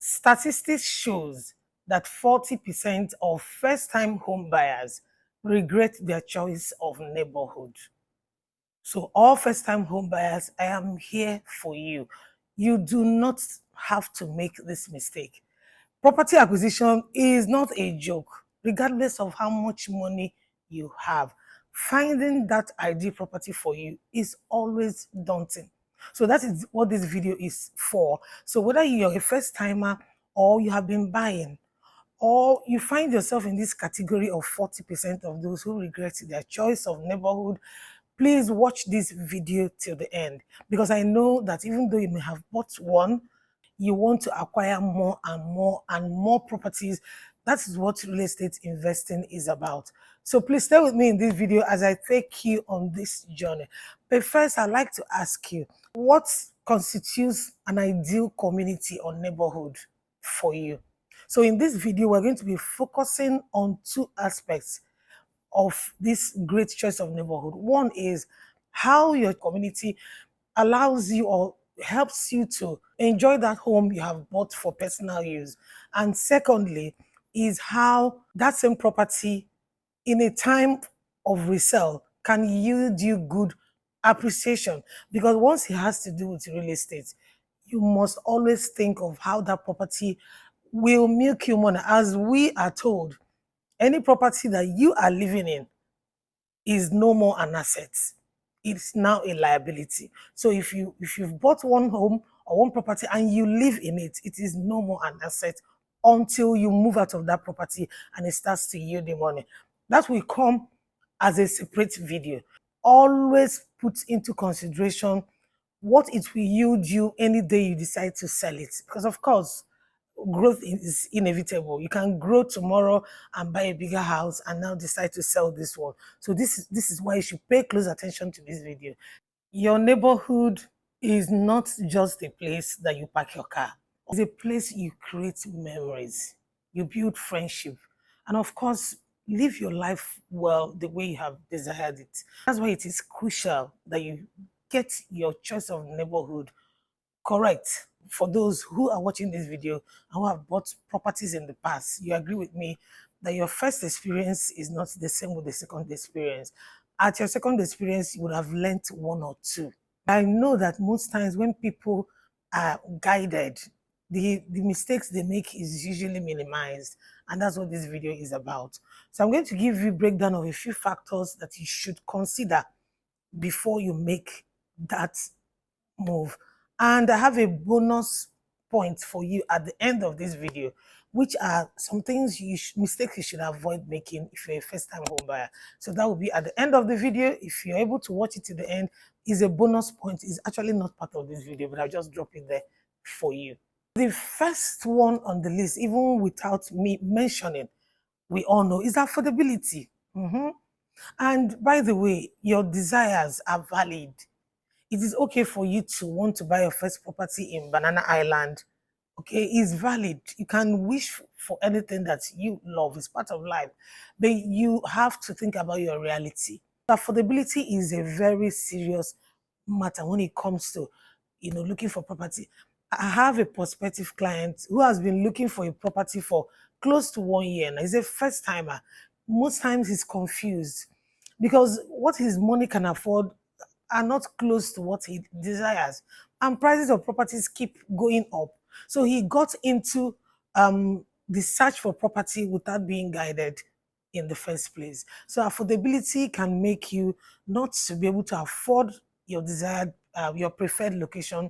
Statistics shows that 40% of first-time home buyers regret their choice of neighborhood. So all first-time home buyers, I am here for you. You do not have to make this mistake. Property acquisition is not a joke, regardless of how much money you have. Finding that ideal property for you is always daunting. So that is what this video is for. So whether you're a first timer or you have been buying, or you find yourself in this category of 40% of those who regret their choice of neighborhood, please watch this video till the end, because I know that even though you may have bought one, you want to acquire more and more and more properties. That is what real estate investing is about. So please stay with me in this video as I take you on this journey. But first, I'd like to ask you, what constitutes an ideal community or neighborhood for you? So in this video, we're going to be focusing on two aspects of this great choice of neighborhood. One is how your community allows you or helps you to enjoy that home you have bought for personal use. And secondly, is how that same property in a time of resale can yield you good appreciation. Because once it has to do with real estate, you must always think of how that property will milk you money. As we are told, any property that you are living in is no more an asset. It's now a liability. So if you've bought one home or one property and you live in it, it is no more an asset until you move out of that property and it starts to yield the money. That will come as a separate video. Always put into consideration what it will yield you any day you decide to sell it. Because of course, growth is inevitable. You can grow tomorrow and buy a bigger house and now decide to sell this one. So this is why you should pay close attention to this video. Your neighborhood is not just a place that you park your car. It's a place you create memories, you build friendship, and of course, live your life well the way you have desired it. That's why it is crucial that you get your choice of neighborhood correct. For those who are watching this video and who have bought properties in the past, you agree with me that your first experience is not the same with the second experience. At your second experience, you would have learnt one or two. I know that most times when people are guided, the mistakes they make is usually minimized, and that's what this video is about. So I'm going to give you a breakdown of a few factors that you should consider before you make that move. And I have a bonus point for you at the end of this video, which are some things mistakes you should avoid making if you're a first-time home buyer. So that will be at the end of the video. If you're able to watch it to the end, is a bonus point. It's actually not part of this video, but I'll just drop it there for you. The first one on the list, even without me mentioning, we all know, is affordability. And by the way, your desires are valid. It is okay for you to want to buy your first property in Banana Island. Okay, it's valid. You can wish for anything that you love. It's part of life. But you have to think about your reality. Affordability is a very serious matter when it comes to, looking for property. I have a prospective client who has been looking for a property for close to 1 year now. He's a first timer. Most times he's confused because what his money can afford are not close to what he desires, and prices of properties keep going up. So he got into the search for property without being guided in the first place. So affordability can make you not to be able to afford your desired, your preferred location,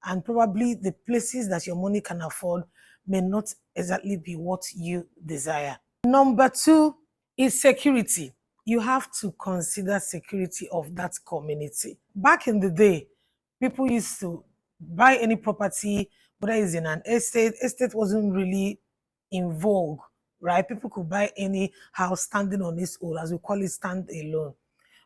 and probably the places that your money can afford may not exactly be what you desire. Number two is security. You have to consider security of that community. Back in the day, people used to buy any property, whether it's in an estate. Estate wasn't really in vogue, right? People could buy any house standing on its own, as we call it, stand alone.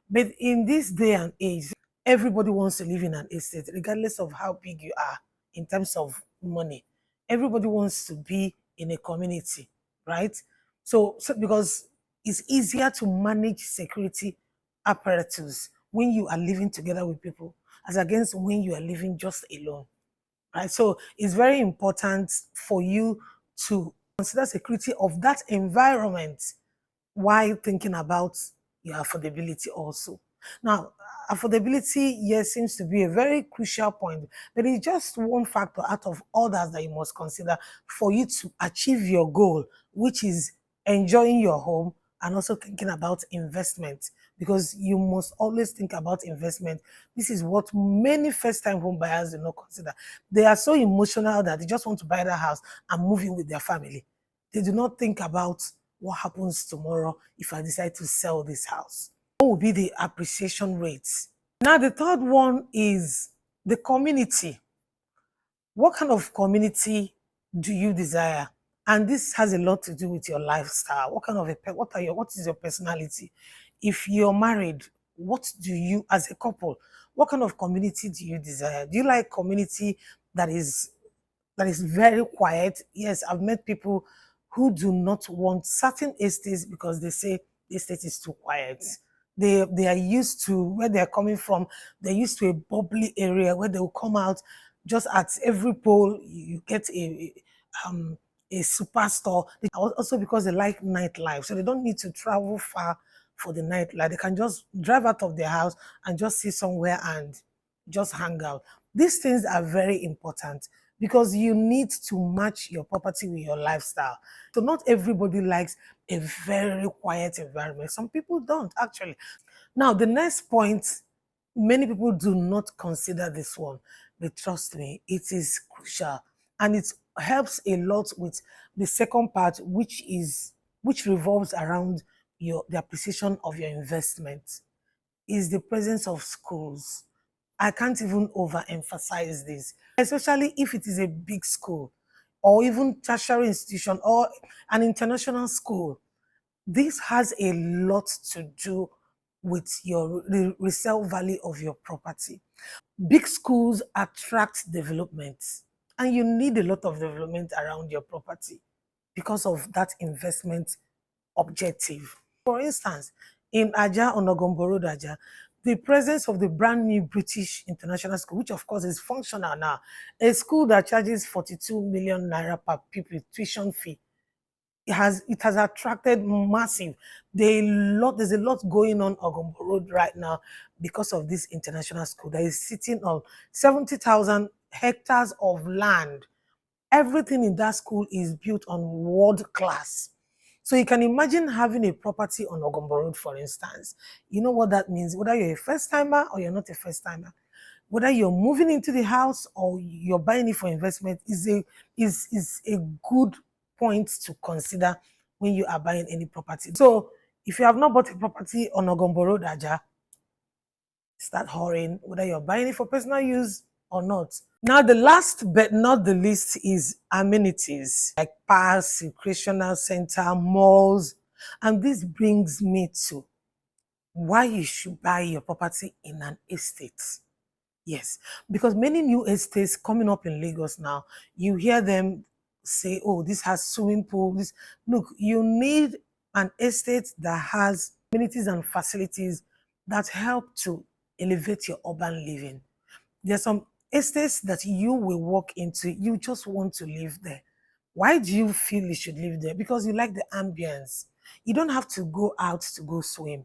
But in this day and age, everybody wants to live in an estate, regardless of how big you are in terms of money. Everybody wants to be in a community, right? So because it's easier to manage security apparatus when you are living together with people as against when you are living just alone. right? So it's very important for you to consider security of that environment while thinking about your affordability also. Now, affordability, yes, seems to be a very crucial point, but it's just one factor out of others that you must consider for you to achieve your goal, which is enjoying your home and also thinking about investment, because you must always think about investment. This is what many first-time home buyers do not consider. They are so emotional that they just want to buy the house and move in with their family. They do not think about what happens tomorrow if I decide to sell this house. What will be the appreciation rates? Now, the third one is the community. What kind of community do you desire? And this has a lot to do with your lifestyle. What kind of what is your personality? If you're married, what do you, as a couple, what kind of community do you desire? Do you like community that is very quiet? Yes, I've met people who do not want certain estates because they say the estate is too quiet. They are used to where they're coming from. They're used to a bubbly area where they will come out just at every pole. You get um, a superstore. Also because they like nightlife, so they don't need to travel far for the nightlife. They can just drive out of their house and just see somewhere and just hang out. These things are very important because you need to match your property with your lifestyle. So not everybody likes a very quiet environment. Some people don't actually. Now, the next point, many people do not consider this one, but trust me, it is crucial and it helps a lot with the second part, which revolves around the appreciation of your investment, is the presence of schools. I can't even overemphasize this, especially if it is a big school or even tertiary institution or an international school. This has a lot to do with the resale value of your property. Big schools attract development, and you need a lot of development around your property because of that investment objective. For instance, in Ajah on Ogombo Road, Ajah, the presence of the brand new British International School, which of course is functional now, a school that charges 42 million naira per pupil tuition fee, it has attracted massive. There's a lot going on Ogombo Road right now because of this international school that is sitting on 70,000 hectares of land. Everything in that school is built on world class. So you can imagine having a property on Ogombo Road, for instance. You know what that means, whether you're a first timer or you're not a first timer, whether you're moving into the house or you're buying it for investment, is a good point to consider when you are buying any property. So if you have not bought a property on Ogombo Road, Ajah, start hurrying, whether you're buying it for personal use or not. Now, the last but not the least is amenities like parks, recreational center, malls. And this brings me to why you should buy your property in an estate. Yes, because many new estates coming up in Lagos now, you hear them say, oh, this has swimming pool. This Look, you need an estate that has amenities and facilities that help to elevate your urban living. There's some estates that you will walk into, you just want to live there. Why do you feel you should live there? Because you like the ambience. You don't have to go out to go swim.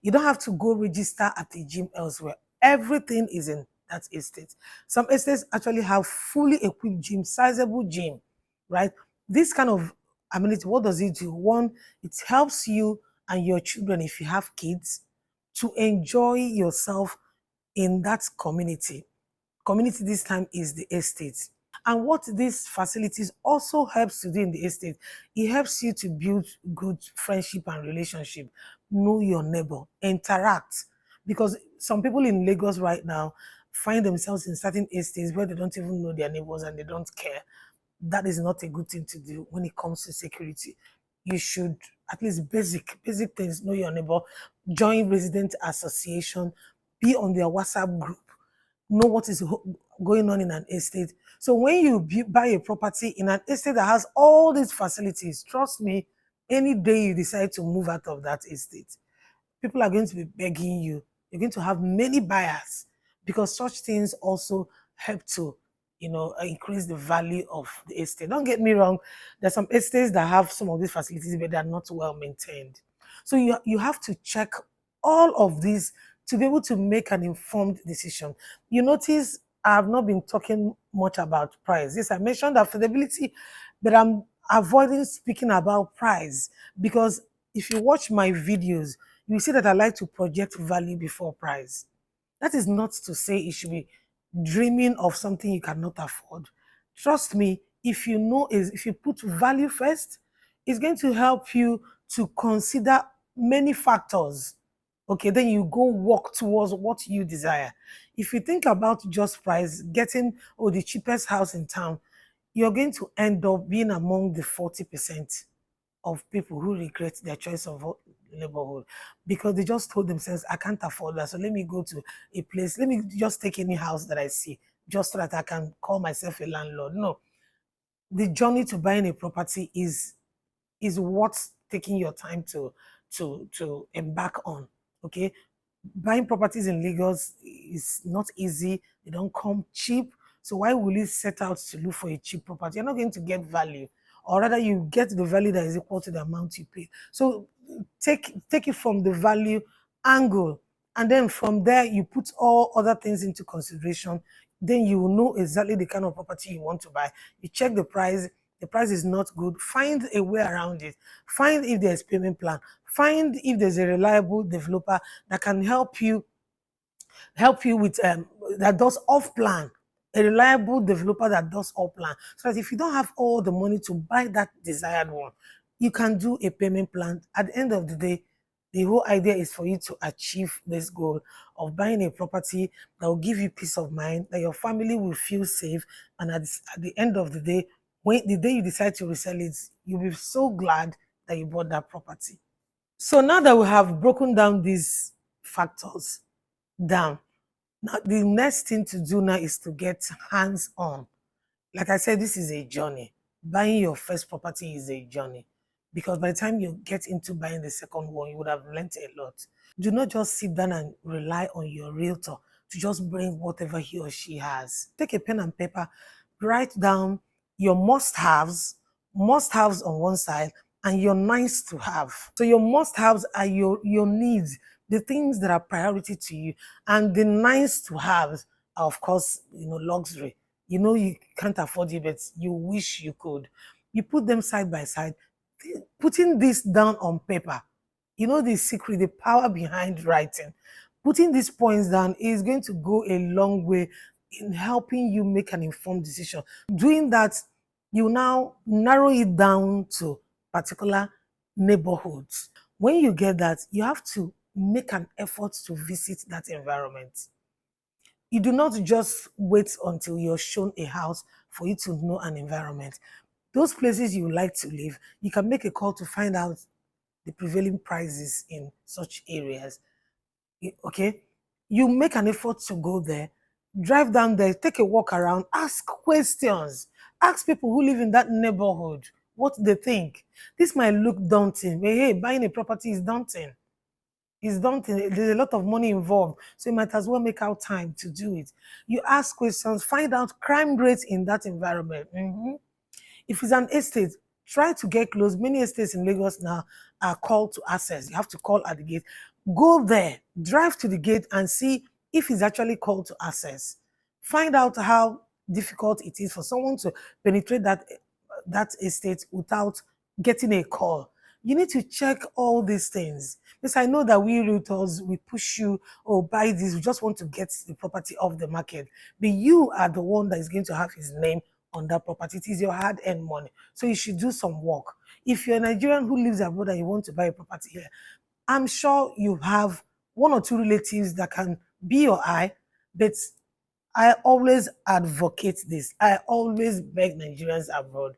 You don't have to go register at the gym elsewhere. Everything is in that estate. Some estates actually have fully equipped gym, sizable gym, right? This kind of amenity, what does it do? One, it helps you and your children, if you have kids, to enjoy yourself in that community. Community this time is the estate. And what these facilities also helps to do in the estate, it helps you to build good friendship and relationship, know your neighbor, interact. Because some people in Lagos right now find themselves in certain estates where they don't even know their neighbors and they don't care. That is not a good thing to do when it comes to security. You should at least basic things, know your neighbor, join resident association, be on their WhatsApp group, know what is going on in an estate. So when you buy a property in an estate that has all these facilities, trust me, any day you decide to move out of that estate, people are going to be begging you. You're going to have many buyers because such things also help to, increase the value of the estate. Don't get me wrong, there's some estates that have some of these facilities, but they're not well maintained. So you have to check all of these to be able to make an informed decision. You notice I have not been talking much about price. Yes, I mentioned affordability, but I'm avoiding speaking about price because if you watch my videos, you see that I like to project value before price. That is not to say it should be dreaming of something you cannot afford. Trust me, if you put value first, it's going to help you to consider many factors. Okay, then you go walk towards what you desire. If you think about just price, getting the cheapest house in town, you're going to end up being among the 40% of people who regret their choice of neighborhood because they just told themselves, I can't afford that. So let me go to a place, let me just take any house that I see just so that I can call myself a landlord. No, the journey to buying a property is what's taking your time to embark on. Okay, buying properties in Lagos is not easy. They don't come cheap. So why will you set out to look for a cheap property? You're not going to get value, or rather, you get the value that is equal to the amount you pay. So take it from the value angle, and then from there you put all other things into consideration. Then you will know exactly the kind of property you want to buy. You check the price. The price is not good. Find a way around it. Find if there's payment plan. Find if there's a reliable developer that can help you with that does off plan, a reliable developer that does off plan, so that if you don't have all the money to buy that desired one, you can do a payment plan. At the end of the day, the whole idea is for you to achieve this goal of buying a property that will give you peace of mind, that your family will feel safe, and at the end of the day, when the day you decide to resell it, you'll be so glad that you bought that property. So now that we have broken down these factors down, now the next thing to do now is to get hands on. Like I said, this is a journey. Buying your first property is a journey because by the time you get into buying the second one, you would have learnt a lot. Do not just sit down and rely on your realtor to just bring whatever he or she has. Take a pen and paper, write down your must haves on one side, and your nice to have. So your must haves are your needs, the things that are priority to you, and the nice to have are, of course, luxury. You can't afford it, but you wish you could. You put them side by side, putting this down on paper. The secret, the power behind writing. Putting these points down is going to go a long way in helping you make an informed decision. Doing that, you now narrow it down to particular neighborhoods. When you get that, you have to make an effort to visit that environment. You do not just wait until you're shown a house for you to know an environment. Those places you like to live, you can make a call to find out the prevailing prices in such areas. Okay? You make an effort to go there, drive down there, take a walk around, ask questions, ask people who live in that neighborhood what they think. This might look daunting, but hey, buying a property is daunting. It's daunting. There's a lot of money involved. So you might as well make out time to do it. You ask questions, find out crime rates in that environment. If it's an estate, try to get close. Many estates in Lagos now are called to access. You have to call at the gate. Go there, drive to the gate and see if it's actually called to access. Find out how difficult it is for someone to penetrate that estate without getting a call. You need to check all these things. Because I know that we realtors, we push you, oh, buy this, we just want to get the property off the market. But you are the one that is going to have his name on that property. It is your hard-earned money. So you should do some work. If you're a Nigerian who lives abroad and you want to buy a property here, I'm sure you have one or two relatives that can be your eye, but I always advocate this. I always beg Nigerians abroad,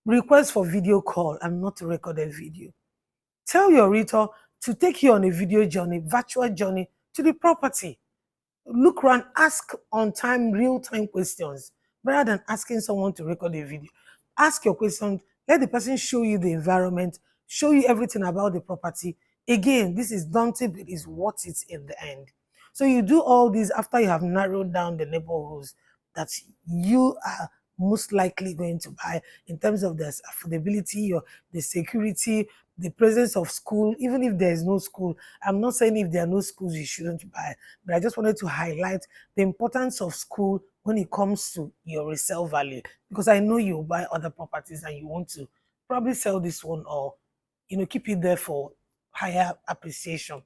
request for video call and not recorded video. Tell your realtor to take you on a video journey, virtual journey to the property. Look around, ask on time, real-time questions rather than asking someone to record a video. Ask your questions, let the person show you the environment, show you everything about the property. Again, this is daunting, but it's worth it in the end. So you do all this after you have narrowed down the neighborhoods. that you are most likely going to buy in terms of the affordability or the security, the presence of school, even if there is no school. I'm not saying if there are no schools you shouldn't buy, but I just wanted to highlight the importance of school when it comes to your resale value, because I know you buy other properties and you want to probably sell this one, or keep it there for higher appreciation.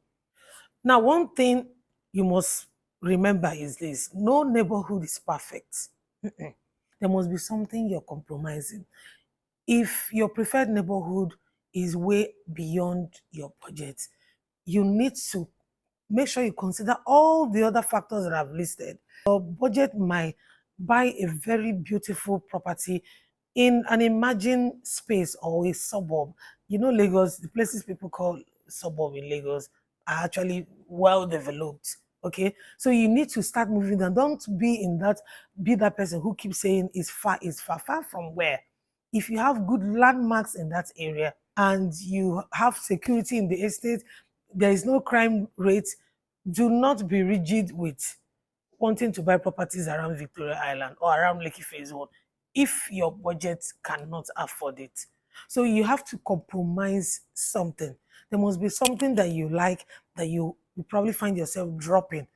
Now, one thing you must remember is this: no neighborhood is perfect. Mm-mm. There must be something you're compromising. If your preferred neighborhood is way beyond your budget, you need to make sure you consider all the other factors that I've listed. Your budget might buy a very beautiful property in an imagined space or a suburb. Lagos, the places people call suburb in Lagos are actually well developed. Okay, so you need to start moving them. Don't be that person who keeps saying it's far from where. If you have good landmarks in that area and you have security in the estate, there is no crime rate, do not be rigid with wanting to buy properties around Victoria Island or around Lekki Phase 1 if your budget cannot afford it. So you have to compromise something. There must be something that you like that you probably find yourself dropping.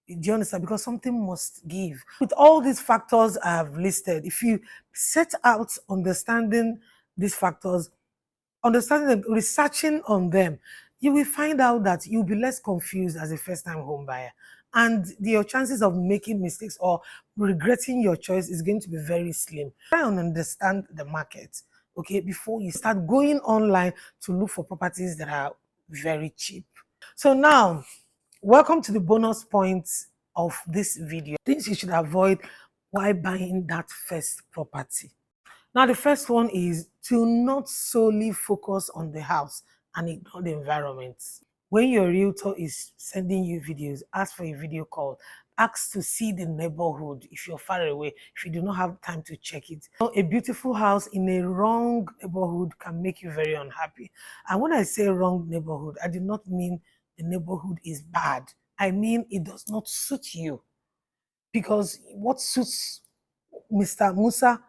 Do you understand? Because something must give. With all these factors I have listed, if you set out understanding these factors, understanding them, researching on them, you will find out that you'll be less confused as a first-time home buyer. And your chances of making mistakes or regretting your choice is going to be very slim. Try and understand the market, okay, before you start going online to look for properties that are very cheap. So now, welcome to the bonus points of this video. Things you should avoid while buying that first property. Now, the first one is to not solely focus on the house and ignore the environment. When your realtor is sending you videos, ask for a video call. Ask to see the neighborhood if you're far away, if you do not have time to check it. A beautiful house in a wrong neighborhood can make you very unhappy. And when I say wrong neighborhood, I do not mean the neighborhood is bad. I mean it does not suit you. Because what suits Mr. Musa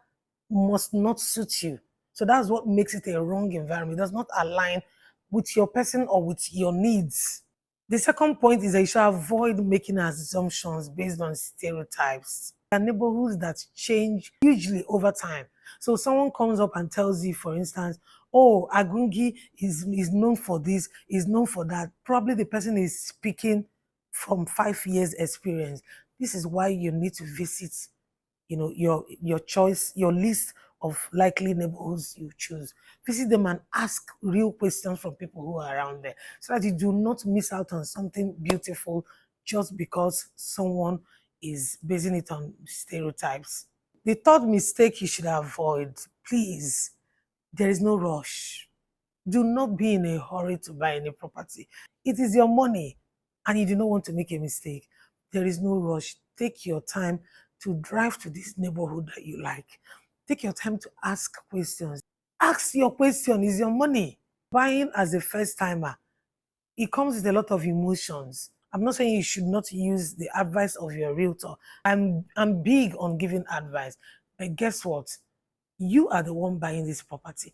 must not suit you. So that's what makes it a wrong environment. It does not align with your person or with your needs. The second point is that you should avoid making assumptions based on stereotypes. There are neighborhoods that change hugely over time. So someone comes up and tells you, for instance, oh, Agungi is known for this, is known for that. Probably the person is speaking from 5 years experience. This is why you need to visit your choice, your list of likely neighborhoods you choose. Visit them and ask real questions from people who are around there so that you do not miss out on something beautiful just because someone is basing it on stereotypes. The third mistake you should avoid, please, there is no rush. Do not be in a hurry to buy any property. It is your money and you do not want to make a mistake. There is no rush. Take your time to drive to this neighborhood that you like. Take your time to ask questions. Ask your question, is your money. Buying as a first timer, it comes with a lot of emotions. I'm not saying you should not use the advice of your realtor. I'm big on giving advice. But guess what? You are the one buying this property.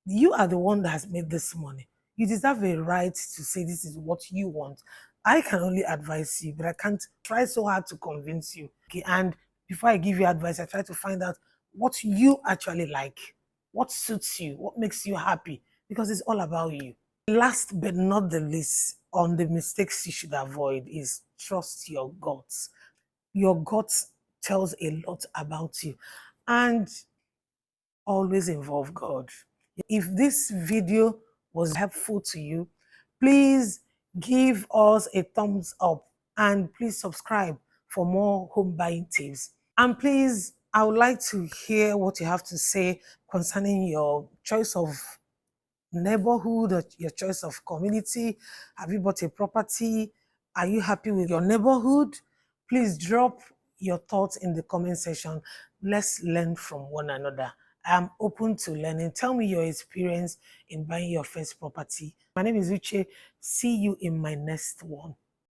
You are the one that has made this money. You deserve a right to say this is what you want. I can only advise you, but I can't try so hard to convince you. Okay, and before I give you advice, I try to find out what you actually like, what suits you, what makes you happy, because it's all about you. Last but not the least, on the mistakes you should avoid is trust your guts. Your guts tells a lot about you, and always involve God. If this video was helpful to you, please give us a thumbs up and please subscribe for more home buying tips. And please, I would like to hear what you have to say concerning your choice of neighborhood or your choice of community. Have you bought a property? Are you happy with your neighborhood? Please drop your thoughts in the comment section. Let's learn from one another. I'm open to learning. Tell me your experience in buying your first property. My name is Uche. See you in my next one.